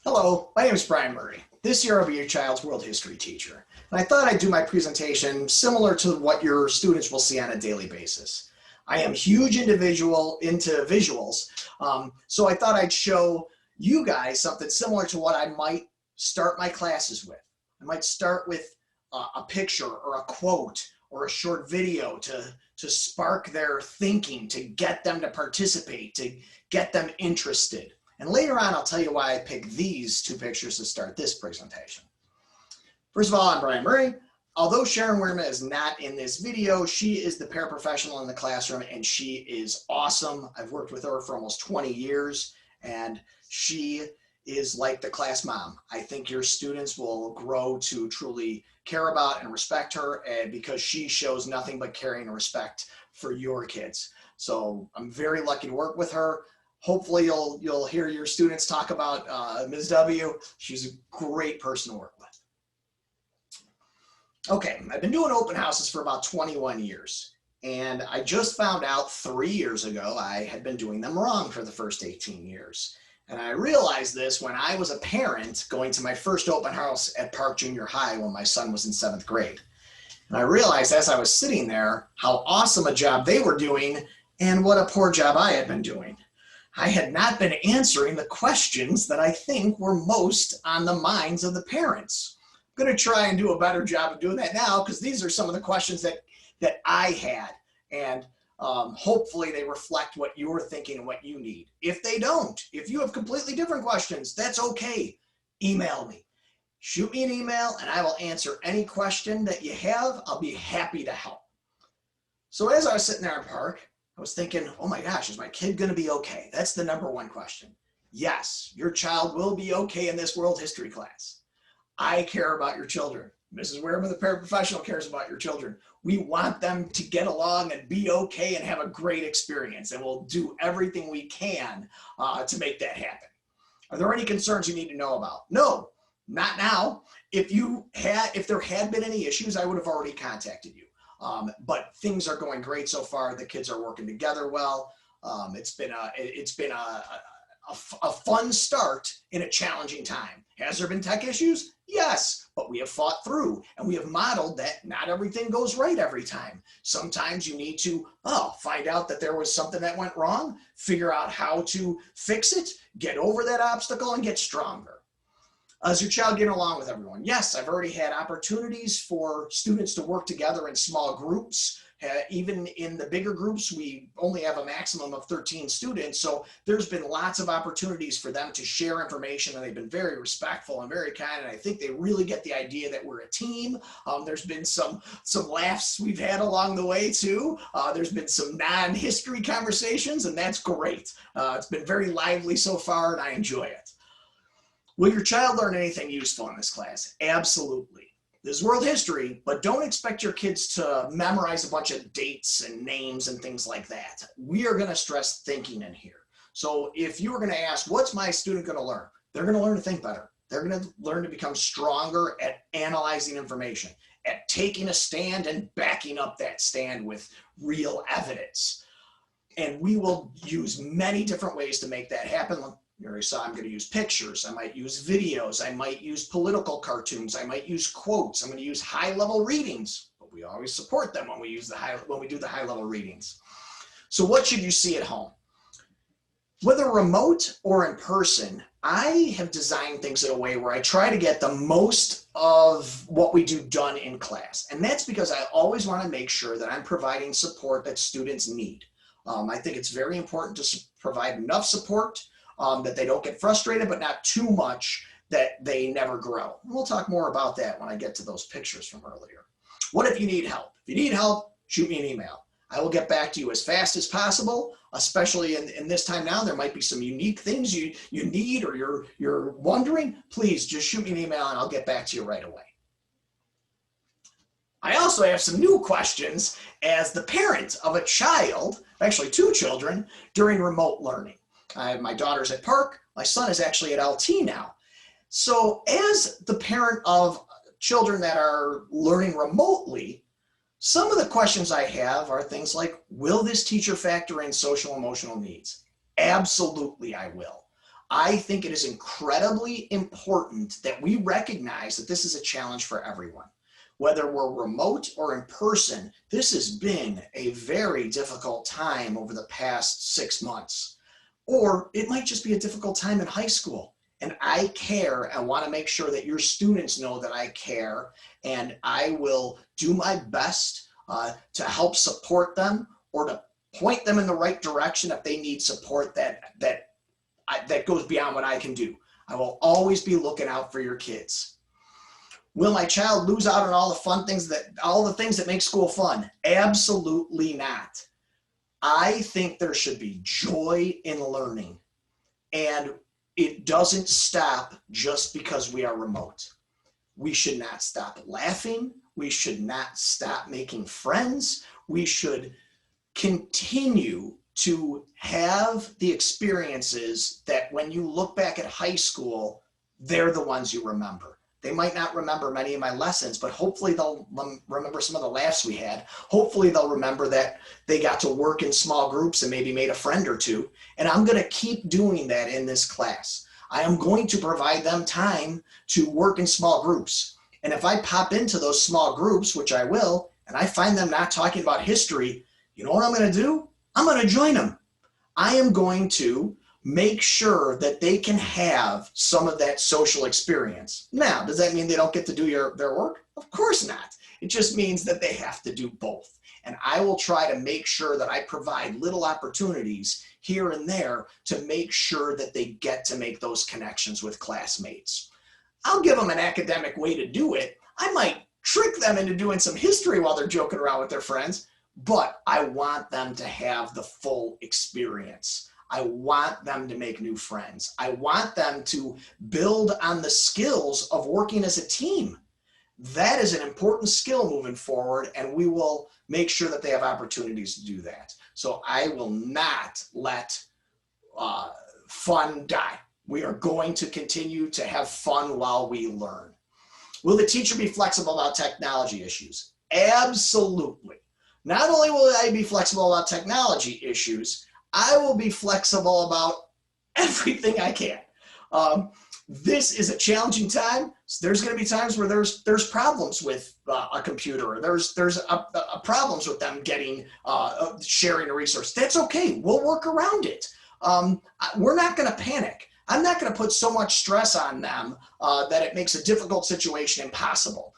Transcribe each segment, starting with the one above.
Hello, my name is Brian Murray. This year I'll be your child's world history teacher. And I thought I'd do my presentation similar to what your students will see on a daily basis. I am huge into visuals, so I thought I'd show you guys something similar to what I might start my classes with. I might start with a picture or a quote or a short video to spark their thinking, to get them to participate, to get them interested. And later on, I'll tell you why I picked these two pictures to start this presentation. First of all, I'm Brian Murray. Although Sharon Weirma is not in this video, she is the paraprofessional in the classroom and she is awesome. I've worked with her for almost 20 years and she is like the class mom. I think your students will grow to truly care about and respect her because she shows nothing but caring and respect for your kids. So I'm very lucky to work with her. Hopefully you'll hear your students talk about Ms. W. She's a great person to work with. Okay, I've been doing open houses for about 21 years. And I just found out 3 years ago I had been doing them wrong for the first 18 years. And I realized this when I was a parent going to my first open house at Park Junior High when my son was in 7th grade. And I realized as I was sitting there how awesome a job they were doing and what a poor job I had been doing. I had not been answering the questions that I think were most on the minds of the parents. I'm going to try and do a better job of doing that now because these are some of the questions that I had, and hopefully they reflect what you're thinking and what you need. If they don't, if you have completely different questions, that's okay. Email me. Shoot me an email and I will answer any question that you have. I'll be happy to help. So as I was sitting there in Park, I was thinking, oh my gosh, is my kid going to be okay? That's the #1 question. Yes, your child will be okay in this world history class. I care about your children. Mrs. Weirma, the paraprofessional, cares about your children. We want them to get along and be okay and have a great experience, and we'll do everything we can to make that happen. Are there any concerns you need to know about? No, not now. If there had been any issues, I would have already contacted you. But things are going great so far. The kids are working together well. It's been a fun start in a challenging time. Has there been tech issues? Yes, but we have fought through and we have modeled that not everything goes right every time. Sometimes you need to find out that there was something that went wrong, figure out how to fix it, get over that obstacle and get stronger. Is your child getting along with everyone? Yes, I've already had opportunities for students to work together in small groups. Even in the bigger groups, we only have a maximum of 13 students. So there's been lots of opportunities for them to share information, and they've been very respectful and very kind. And I think they really get the idea that we're a team. There's been some laughs we've had along the way too. There's been some non-history conversations, and that's great. It's been very lively so far, and I enjoy it. Will your child learn anything useful in this class? Absolutely. This is world history, but don't expect your kids to memorize a bunch of dates and names and things like that. We are going to stress thinking in here. So if you were going to ask, what's my student going to learn? They're going to learn to think better. They're going to learn to become stronger at analyzing information, at taking a stand and backing up that stand with real evidence. And we will use many different ways to make that happen. You already saw I'm going to use pictures, I might use videos, I might use political cartoons, I might use quotes, I'm going to use high-level readings, but we always support them when we do the high-level readings. So what should you see at home? Whether remote or in person, I have designed things in a way where I try to get the most of what we do done in class. And that's because I always want to make sure that I'm providing support that students need. I think it's very important to provide enough support that they don't get frustrated, but not too much that they never grow. We'll talk more about that when I get to those pictures from earlier. What if you need help? If you need help, shoot me an email. I will get back to you as fast as possible, especially in this time now. There might be some unique things you need or you're wondering. Please just shoot me an email and I'll get back to you right away. I also have some new questions as the parent of a child, actually 2 children, during remote learning. My daughter's at Park, my son is actually at LT now. So as the parent of children that are learning remotely, some of the questions I have are things like, will this teacher factor in social emotional needs? Absolutely I will. I think it is incredibly important that we recognize that this is a challenge for everyone. Whether we're remote or in person, this has been a very difficult time over the past 6 months. Or it might just be a difficult time in high school. And I care and want to make sure that your students know that I care, and I will do my best to help support them or to point them in the right direction if they need support that goes beyond what I can do. I will always be looking out for your kids. Will my child lose out on all the things that make school fun? Absolutely not. I think there should be joy in learning, and it doesn't stop just because we are remote. We should not stop laughing. We should not stop making friends. We should continue to have the experiences that when you look back at high school, they're the ones you remember. They might not remember many of my lessons, but hopefully they'll remember some of the laughs we had. Hopefully they'll remember that they got to work in small groups and maybe made a friend or two. And I'm going to keep doing that in this class. I am going to provide them time to work in small groups. And if I pop into those small groups, which I will, and I find them not talking about history, you know what I'm going to do? I'm going to join them. I am going to make sure that they can have some of that social experience. Now, does that mean they don't get to do their work? Of course not. It just means that they have to do both. And I will try to make sure that I provide little opportunities here and there to make sure that they get to make those connections with classmates. I'll give them an academic way to do it. I might trick them into doing some history while they're joking around with their friends, but I want them to have the full experience. I want them to make new friends. I want them to build on the skills of working as a team. That is an important skill moving forward, and we will make sure that they have opportunities to do that. So I will not let fun die. We are going to continue to have fun while we learn. Will the teacher be flexible about technology issues? Absolutely. Not only will I be flexible about technology issues, I will be flexible about everything I can. This is a challenging time. So there's going to be times where there's problems with a computer, or there's problems with them getting sharing a resource. That's okay. We'll work around it. We're not going to panic. I'm not going to put so much stress on them that it makes a difficult situation impossible.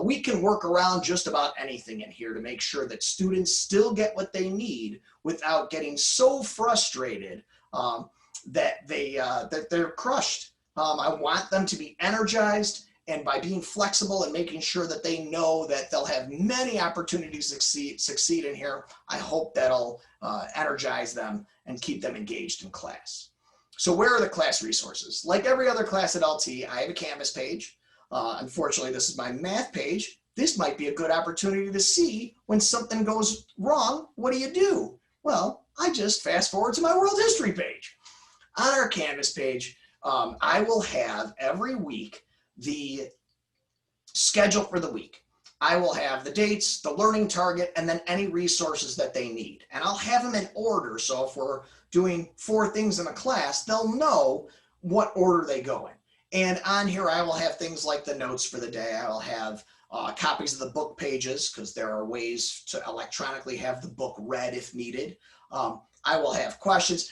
We can work around just about anything in here to make sure that students still get what they need without getting so frustrated that they're crushed. I want them to be energized, and by being flexible and making sure that they know that they'll have many opportunities to succeed in here, I hope that'll energize them and keep them engaged in class. So where are the class resources? Like every other class at LT, I have a Canvas page. Unfortunately, this is my math page. This might be a good opportunity to see when something goes wrong. What do? Well, I just fast forward to my world history page. On our Canvas page, I will have every week the schedule for the week. I will have the dates, the learning target, and then any resources that they need. And I'll have them in order. So if we're doing 4 things in a class, they'll know what order they go in. And on here, I will have things like the notes for the day. I will have copies of the book pages, because there are ways to electronically have the book read if needed. I will have questions,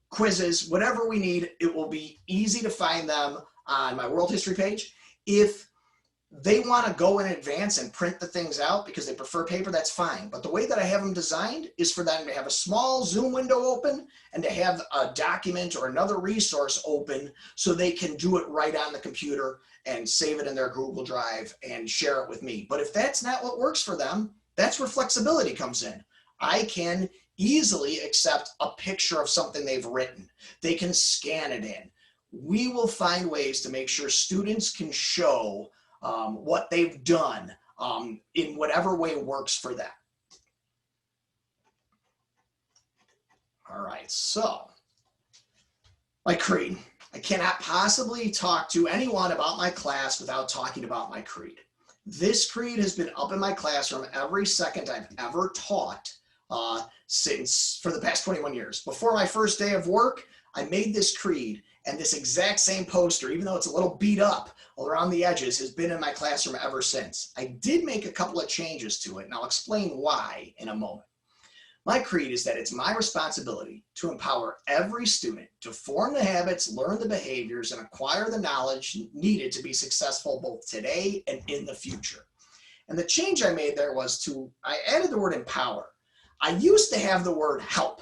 quizzes, whatever we need. It will be easy to find them on my world history page. If they want to go in advance and print the things out because they prefer paper, that's fine. But the way that I have them designed is for them to have a small Zoom window open and to have a document or another resource open so they can do it right on the computer and save it in their Google Drive and share it with me. But if that's not what works for them, that's where flexibility comes in. I can easily accept a picture of something they've written. They can scan it in. We will find ways to make sure students can show what they've done in whatever way works for them. All right, so my creed. I cannot possibly talk to anyone about my class without talking about my creed. This creed has been up in my classroom every second I've ever taught for the past 21 years. Before my first day of work, I made this creed, And this exact same poster, even though it's a little beat up around the edges, has been in my classroom ever since. I did make a couple of changes to it, and I'll explain why in a moment. My creed is that it's my responsibility to empower every student to form the habits, learn the behaviors, and acquire the knowledge needed to be successful both today and in the future. And the change I made there was I added the word empower. I used to have the word help.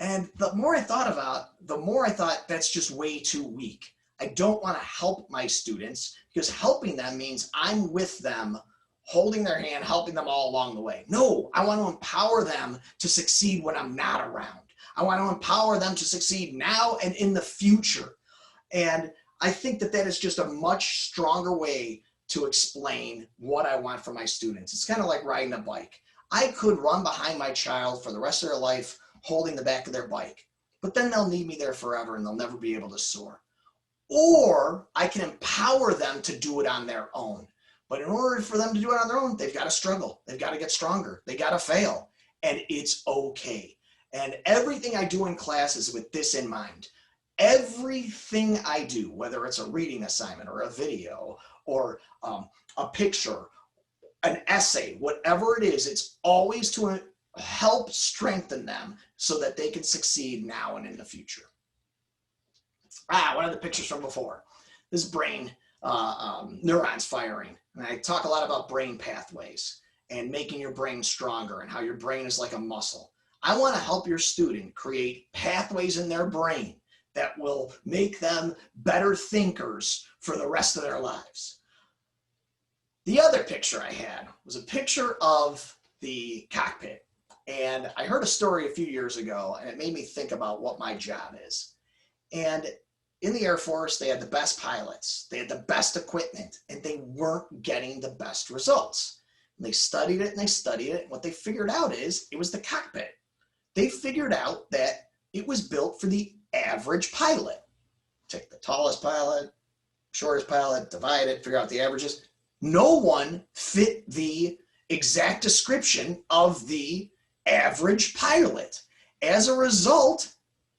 And the more I thought about it, the more I thought that's just way too weak. I don't want to help my students because helping them means I'm with them, holding their hand, helping them all along the way. No, I want to empower them to succeed when I'm not around. I want to empower them to succeed now and in the future. And I think that that is just a much stronger way to explain what I want for my students. It's kind of like riding a bike. I could run behind my child for the rest of their life holding the back of their bike, but then they'll need me there forever and they'll never be able to soar. Or I can empower them to do it on their own. But in order for them to do it on their own, they've got to struggle. They've got to get stronger. They got to fail. And it's okay. And everything I do in class is with this in mind. Everything I do, whether it's a reading assignment or a video or a picture, an essay, whatever it is, it's always to help strengthen them so that they can succeed now and in the future. One of the pictures from before. This brain, neurons firing. And I talk a lot about brain pathways and making your brain stronger and how your brain is like a muscle. I want to help your student create pathways in their brain that will make them better thinkers for the rest of their lives. The other picture I had was a picture of the cockpit. And I heard a story a few years ago, and it made me think about what my job is. And in the Air Force, they had the best pilots, they had the best equipment, and they weren't getting the best results. And they studied it and they studied it. And what they figured out is it was the cockpit. They figured out that it was built for the average pilot. Take the tallest pilot, shortest pilot, divide it, figure out the averages. No one fit the exact description of the average pilot. As a result,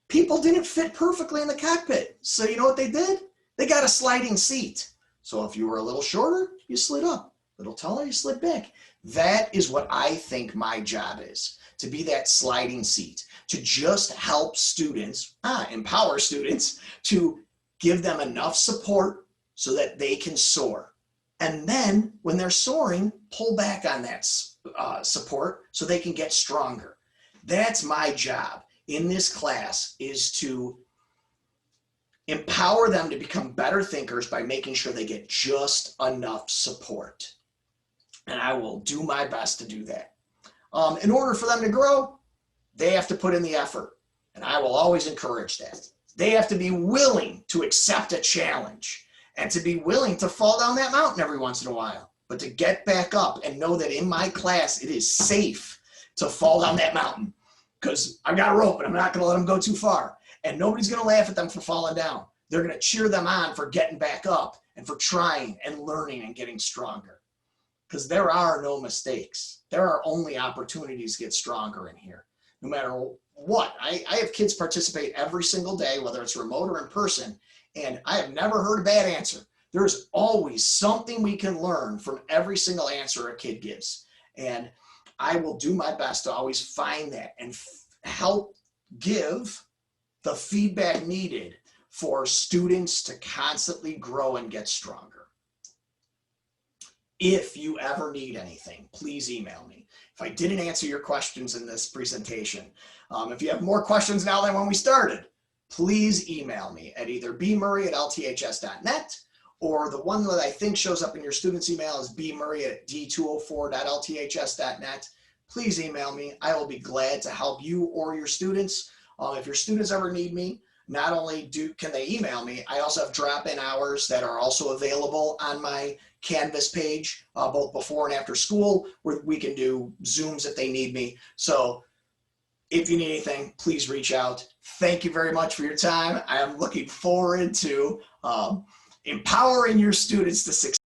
people didn't fit perfectly in the cockpit. So you know what they did? They got a sliding seat. So if you were a little shorter, you slid up. A little taller, you slid back. That is what I think my job is, to be that sliding seat, to just help students, empower students to give them enough support so that they can soar. And then when they're soaring, pull back on that support so they can get stronger. That's my job in this class, is to empower them to become better thinkers by making sure they get just enough support. And I will do my best to do that. In order for them to grow, they have to put in the effort. And I will always encourage that. They have to be willing to accept a challenge and to be willing to fall down that mountain every once in a while, but to get back up and know that in my class, it is safe to fall down that mountain because I've got a rope and I'm not going to let them go too far. And nobody's going to laugh at them for falling down. They're going to cheer them on for getting back up and for trying and learning and getting stronger. Because there are no mistakes. There are only opportunities to get stronger in here, no matter what. I have kids participate every single day, whether it's remote or in person, and I have never heard a bad answer. There's always something we can learn from every single answer a kid gives. And I will do my best to always find that and help give the feedback needed for students to constantly grow and get stronger. If you ever need anything, please email me. If I didn't answer your questions in this presentation, if you have more questions now than when we started, please email me at either bmurray@lths.net, or the one that I think shows up in your student's email is bmurray@d204.lths.net. Please email me. I will be glad to help you or your students. If your students ever need me, not only can they email me, I also have drop-in hours that are also available on my Canvas page, both before and after school, where we can do Zooms if they need me. So if you need anything, please reach out. Thank you very much for your time. I am looking forward to empowering your students to succeed.